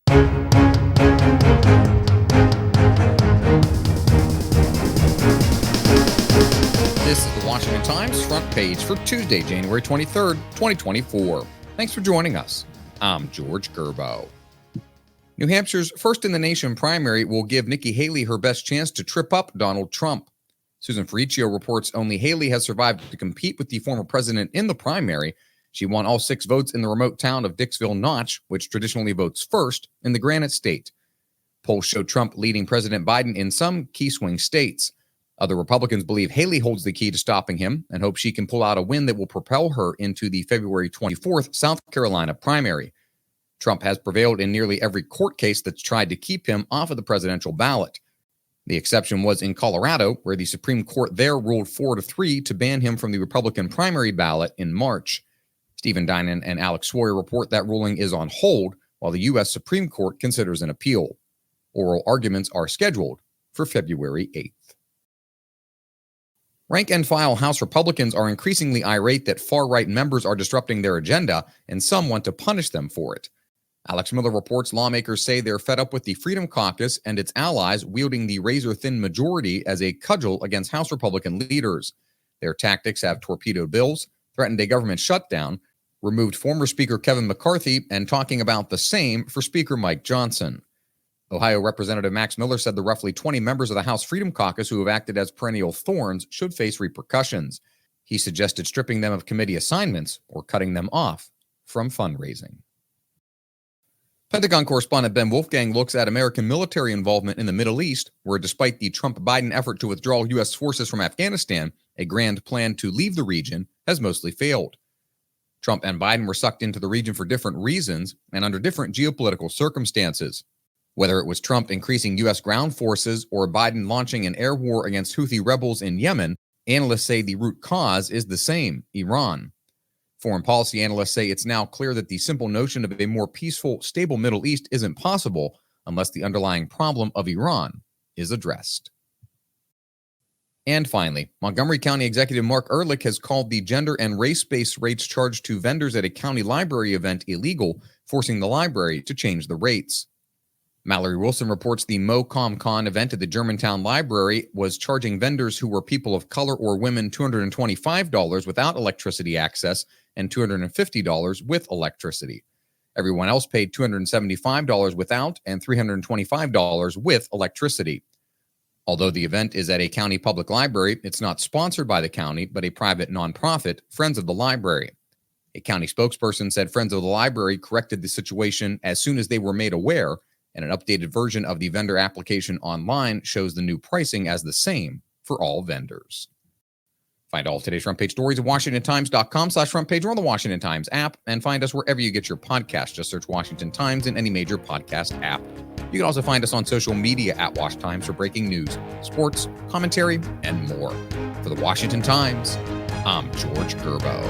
This is the Washington Times front page for Tuesday, January 23rd, 2024. Thanks for joining us. I'm George Gerbo. New Hampshire's first-in-the-nation primary will give Nikki Haley her best chance to trip up Donald Trump. Susan Ferricchio reports only Haley has survived to compete with the former president in the primary. She won all 6 votes in the remote town of Dixville Notch, which traditionally votes first in the Granite State. Polls show Trump leading President Biden in some key swing states. Other Republicans believe Haley holds the key to stopping him and hope she can pull out a win that will propel her into the February 24th South Carolina primary. Trump has prevailed in nearly every court case that's tried to keep him off of the presidential ballot. The exception was in Colorado, where the Supreme Court there ruled 4-3 to ban him from the Republican primary ballot in March. Stephen Dinan and Alex Sawyer report that ruling is on hold while the U.S. Supreme Court considers an appeal. Oral arguments are scheduled for February 8th. Rank-and-file House Republicans are increasingly irate that far-right members are disrupting their agenda, and some want to punish them for it. Alex Miller reports lawmakers say they're fed up with the Freedom Caucus and its allies wielding the razor-thin majority as a cudgel against House Republican leaders. Their tactics have torpedoed bills, threatened a government shutdown, removed former Speaker Kevin McCarthy, and talking about the same for Speaker Mike Johnson. Ohio Representative Max Miller said the roughly 20 members of the House Freedom Caucus who have acted as perennial thorns should face repercussions. He suggested stripping them of committee assignments or cutting them off from fundraising. Pentagon correspondent Ben Wolfgang looks at American military involvement in the Middle East, where despite the Trump-Biden effort to withdraw U.S. forces from Afghanistan, a grand plan to leave the region has mostly failed. Trump and Biden were sucked into the region for different reasons and under different geopolitical circumstances. Whether it was Trump increasing U.S. ground forces or Biden launching an air war against Houthi rebels in Yemen, analysts say the root cause is the same: Iran. Foreign policy analysts say it's now clear that the simple notion of a more peaceful, stable Middle East isn't possible unless the underlying problem of Iran is addressed. And finally, Montgomery County Executive Mark Ehrlich has called the gender and race-based rates charged to vendors at a county library event illegal, forcing the library to change the rates. Mallory Wilson reports the MoComCon event at the Germantown Library was charging vendors who were people of color or women $225 without electricity access and $250 with electricity. Everyone else paid $275 without and $325 with electricity. Although the event is at a county public library, it's not sponsored by the county, but a private nonprofit, Friends of the Library. A county spokesperson said Friends of the Library corrected the situation as soon as they were made aware, and an updated version of the vendor application online shows the new pricing as the same for all vendors. Find all of today's front page stories at WashingtonTimes.com/front page or on the Washington Times app, and find us wherever you get your podcasts. Just search Washington Times in any major podcast app. You can also find us on social media at Wash Times for breaking news, sports, commentary, and more. For the Washington Times, I'm George Gerbo.